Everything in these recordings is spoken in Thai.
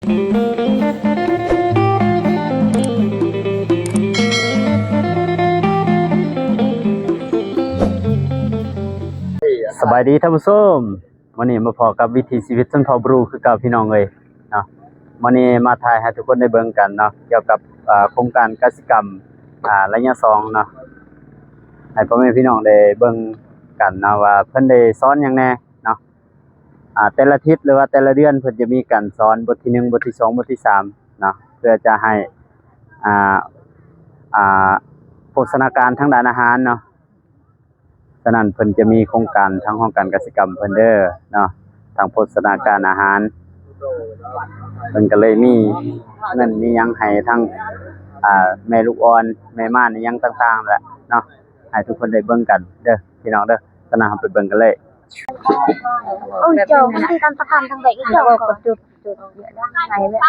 สบายดีท่านผู้ชมวันนี้มาพอกับวิถีชีวิตชนเผ่าบรูคือกับพี่น้องเลยเนาะวันนี้มาถ่ายให้ทุกคนได้เบิ่งกันเนาะเกี่ยวกับโครงการกสิกรรมระยะ2เนาะให้พ่อแม่พี่น้องได้เบิ่งกันเนาะว่าเพิ่นได้สอนหยังแน่เนาะแต่ละทิศหรือว่าแต่ละเดือนเพิ่นจะมีการสอนบทที่1บทที่2บทที่3เนาะเพื่อจะให้โภชนาการทางด้านอาหารเนาะฉะนั้นเพิ่นจะมีโครงการทางห้องการกสิกรรมเพิ่นเด้อเนาะทางโภชนาการอาหารเพิ่นก็เลยมีเงินมีหยังให้ทั้งแม่ลูกอ่อนแม่ม่านอีหยังต่างๆแหละเนาะให้ทุกคนได้เบิ่งกันเด้อพี่น้องเด้อฉะนั้นเราไปเบิ่งกันเลยโอ้ยโจมที่การประกันทางเด็กโจมกับจุดเยอะได้ไงเลยเ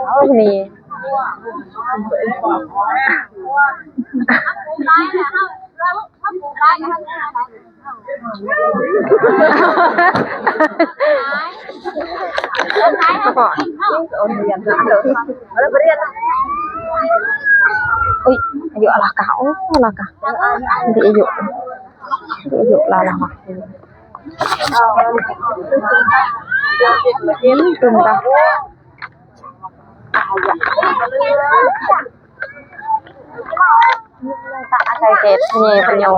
อานี่อุ้ยอายุอะไรกะอะไรกะที่อายุlà hoặc tùm ta tạ thầy kẹp nhẹ phần nhiều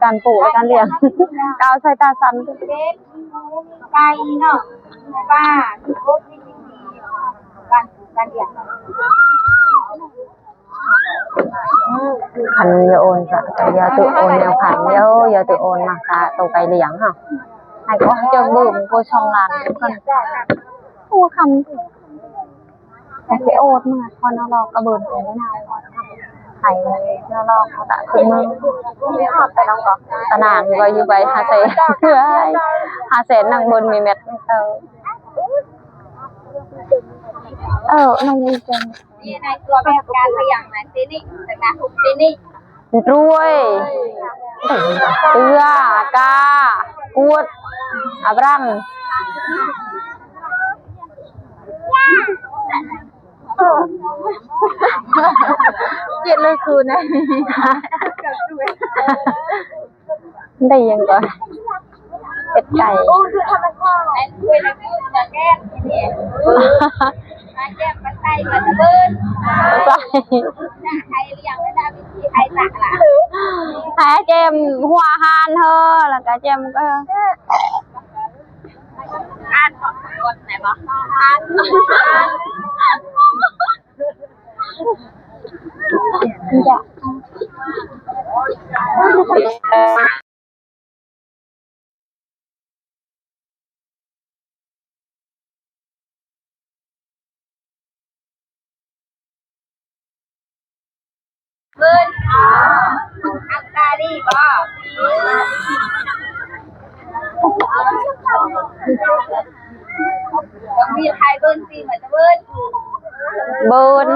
càn phủ càn liền cao xây ta sắn cây nó ba càn liền khăn giờ ôn giờ tự ôn nhiều khăn giờ tự ôn mà cả tàu cây liếng hả hay có chơi bự cô xong làn khăn mua khăn cái ôn mà con nó lo cả bờn thế nào thầy nó lo có tạ không tại đâu có ta nàng gọi như vậy hà sẽ nàng bờn mì mệt nông đi chân nàyตัวแบบการขยันไหนตีนี่แต่การทุบตีนี่รวยเตือกากูดอับรังเจ็ดเลยคืนนะได้ยังก่อนเป็ดไก่โอ้คือธรรมชาติไอ้ด้วยนะคือจะแก้เนี่ยแก้ปัดไทยปัดเบิ้ลไทยเรียงแล้วนะวิธีไทยตักล่ะไทยเจมหัวหานเธอแล้วก็เจมก็อ่านกดไหนบ้างอ่านจ้ะเบิ้ลอังการีบ่ต้องมีไทยเบิ้ลสิเหมือนจะเบิ้ล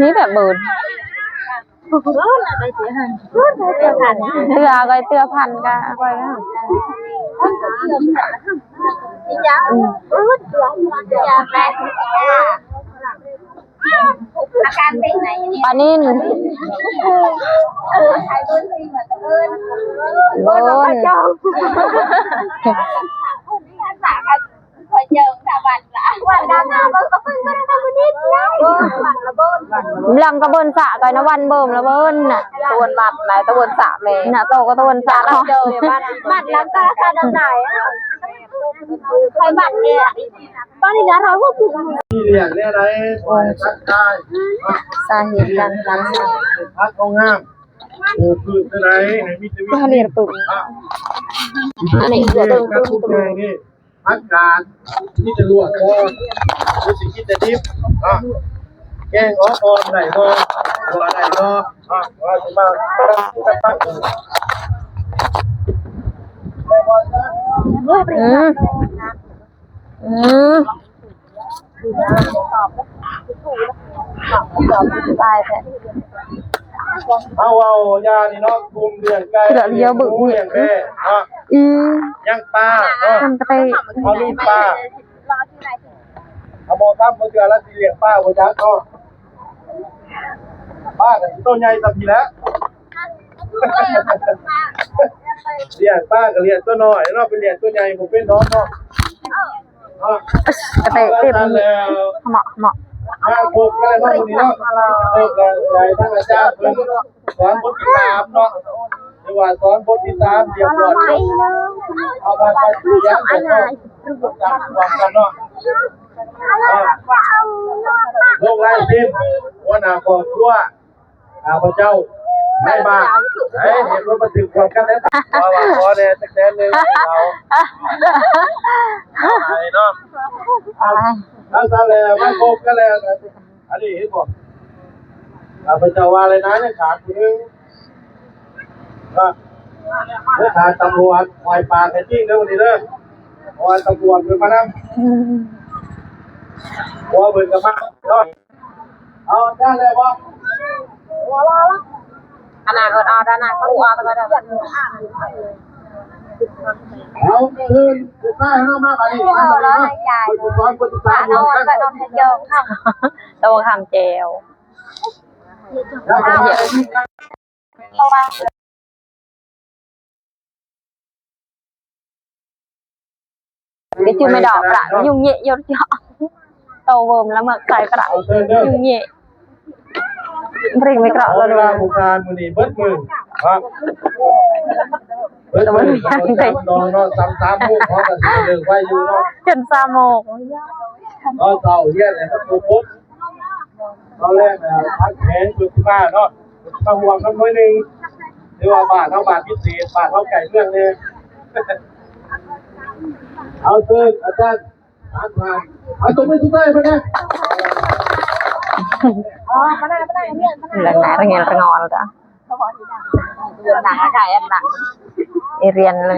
นี่แบบเบิ้ลเตือก้อยเตือพันกะก้อยอาการเป็นไหนปานินใช้เบิ้ลซีเหมือนเบิ้ลสากันคอยเจิงสาวันละวันด้านหน้าเบิ้ลก็เพิ่งมาได้คนนิดนะวันละเบิ้ลหลังกระเบิ้ลสาก่อนนะวันเบิ้มละเบิ้ลน่ะตะวันบัดไหนตะวันสาเลยน่ะโตก็ตะวันสาเราเจอบัดแล้วก็ราคาดังไหนใครบัดเนี่ยตอนนี้นะเราก็คือที่เรียกอะไรทักทายสาเหตุการรักษาทักเอางามคืออะไรให้มีชีวิตเรียนปุ่มอันนี้เรื่องปุ่มนี่ทักการที่จะรวดพอรู้สึกคิดจะดิบแกงอ๋อพอไหนพอตัวไหนพอว่าจะมาตั้งตายแท้ เอายานี่เนาะคุมเลี้ยงไก่เลี้ยงหมูเลี้ยงแม่เนาะย่างปลาเนาะเอาลูกปลาเอาโมครับเมื่อเดือนละสี่เลี้ยงปลาหัวจักเนาะป้ากับต้นใหญ่สับทีแล้วเลี้ยงป้ากับเลี้ยงตัวน้อยเนาะเป็นเลี้ยงตัวใหญ่ผมเป็นน้องเนาะกระเตะเต็มเหมาะมาพบกันแล้ววันนี้เนาะพบกันใหญ่ทั้งอาจารย์เพิ่นสอนบทที่3เนาะหรือว่าสอนบทที่3เรียบร้อยเอามาไปเรียนกันเนาะจำความกันเนาะลงไล่ทีมหัวหน้าครอบครัวพระเจ้าไม่มาเห็นว่ามาถึงความกันแล้วว่าขอเนี่ยสักแสนนึงเราไอ้เนาะแล้วซะแล้วมาพบกันแล้วอันนี้เห็นบอกพระเจ้าว่าอะไรนะเนี่ยขาดนึงเนี่ยขาดตำรวจปล่อยปลาแค่จริงเด้อวันนี้เด้อปล่อยตำรวจเป็นมานั่งหัวเบิ่งกับมาเอาได้เลยบ่อนาคตด้านหน้าเขาดูตะกันเอาคืนสุดท้ายเรามาไปนี่มาคุณสอนคุณสอนน้องก็โดนเจิงค่ะตัวคำเจลcái chưa mày đỏ cả nó nhung nhẹ vô cho tàu vườn là mực xài cả nhung nhẹ rình mấy cọ rồi เวลาบุกการมื้อนี้เบิดมื้อครับเบิดมื้อนอนเนาะ3 มื้อพอกันเลิกไว้อยู่เนาะ chân sa mộc เช้าเฮียเนี่ยก็ปุ๊บปุ๊บตอนแรกพักแขนจุดบ้านเนาะมาห่วงน้ำน้อยนึงหรือว่าบาทเท่าบาทพิเศษบาทเท่าไก่เรื่องเนี่ยเอาเถอะอาจารย์เอาตัวไม่สุดได้ไหมเนี่ยlần nãy là nghe là ngon rồi đó nặng cái anh nặng Irian lần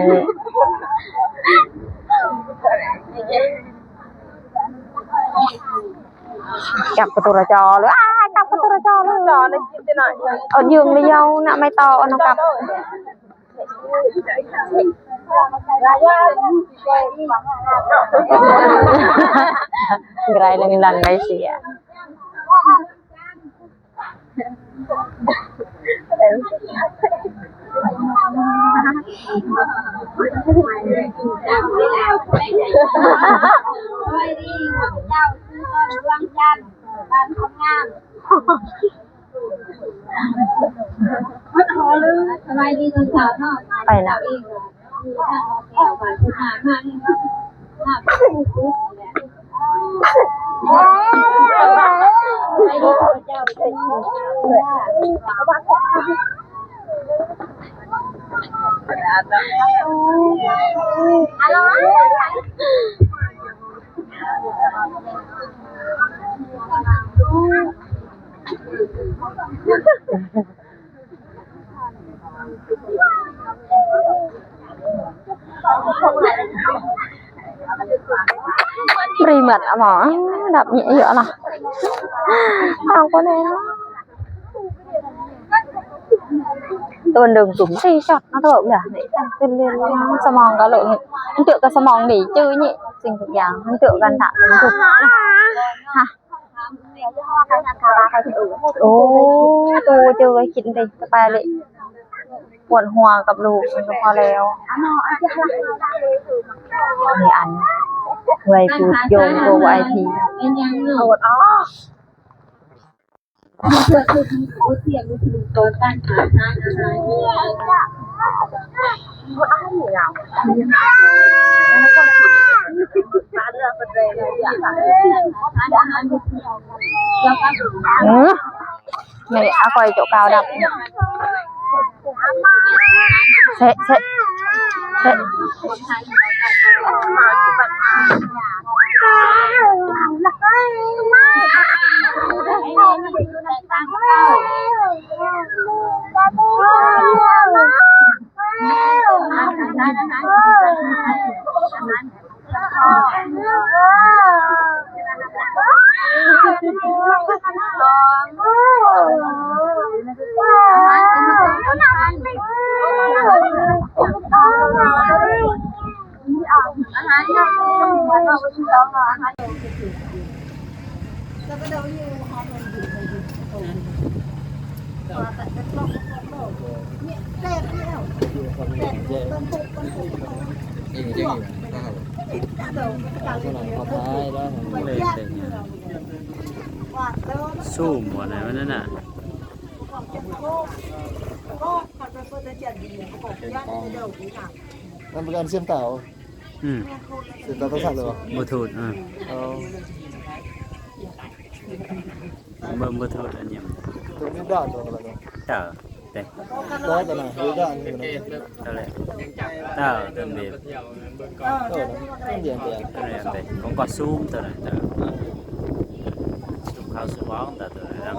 cặp cái tụi trò nữa cặp cái tụi trò nữa ở giường đi dâu nè mấy to nó cặp grai lần đây xì à phải nào Ri mật à bỏ đập nhẹ dở là không có này đó tuần đường cũng thi chọt nó thở nhỉ để tên lên sờ mòn cả lượng anh tự cả sờ mòn nghỉ chơi nhỉ sinh thực dạng anh tự gan thả đến thực ha ô tôi chơi chín đi cái bài lệ quần hòaกับลูกมันก็พอแล้วนี่อันไว้กูโยงตัวไอทีเอาหมดอ๋อเพื่อคือกูเสียงกูถึงตัวการหาทางอะไรมันอ้าวเหนียวแล้วก็ร้านเรือเป็นเลยอย่างร้านอาหารทุกอย่างแล้วก็นี่เอาไปโจกาวดับเสะเสะเสะ สู้หมดเลยวันนั้นน่ะ Làmประกันเสียมเต่า อืม เสียมเต่าต้องสั่งเลยเหรอ บ่ถูกเอา เบิ่งบ่ถูกอันนี้ ตรงนี้ด้านตรงอะไรเนาะ เจ้าแต่ ได้กันนะดูด้านนี่นะ เท่าไหร่เจ้าเติมเดียว เดียนเดียน เท่าไหร่แต่ของก็ซูมตัวนั้นเจ้าซูมเข้าซูมออกแต่ตัวนั้น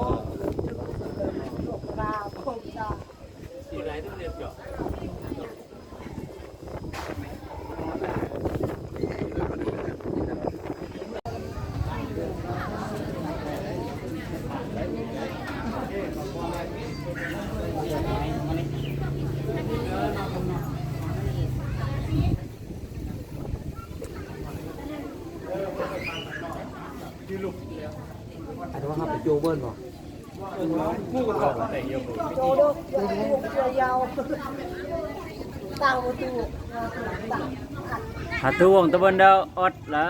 อาจจะว่าเขาไปโจเบิ้ลป่ะ หาตัววงตะบนเดาอดละ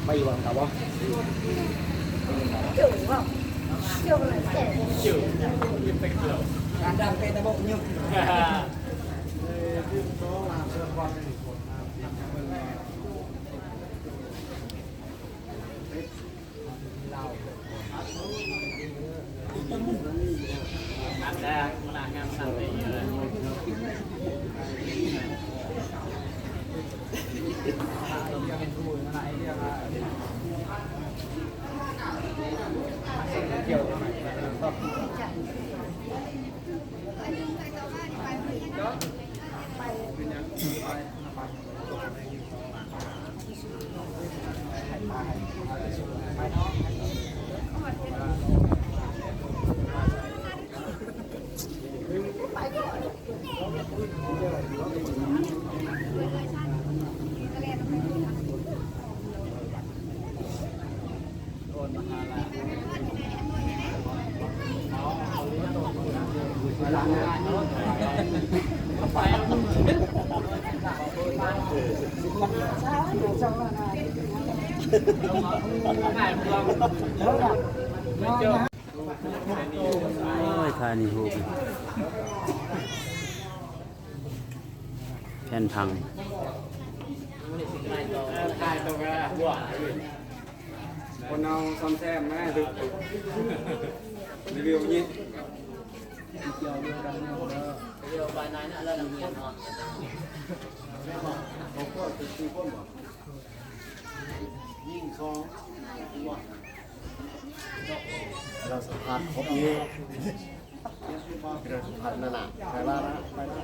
ไปอยู่บ้างครับวะ โอ้ยทานี่ฮูกแผ่นพัง คนเอาซ้ำแซมมาดูรีวิวนี้เราสัมผัสครบนี้เราสัมผัสนั่นน่ะไปว่าละไปละ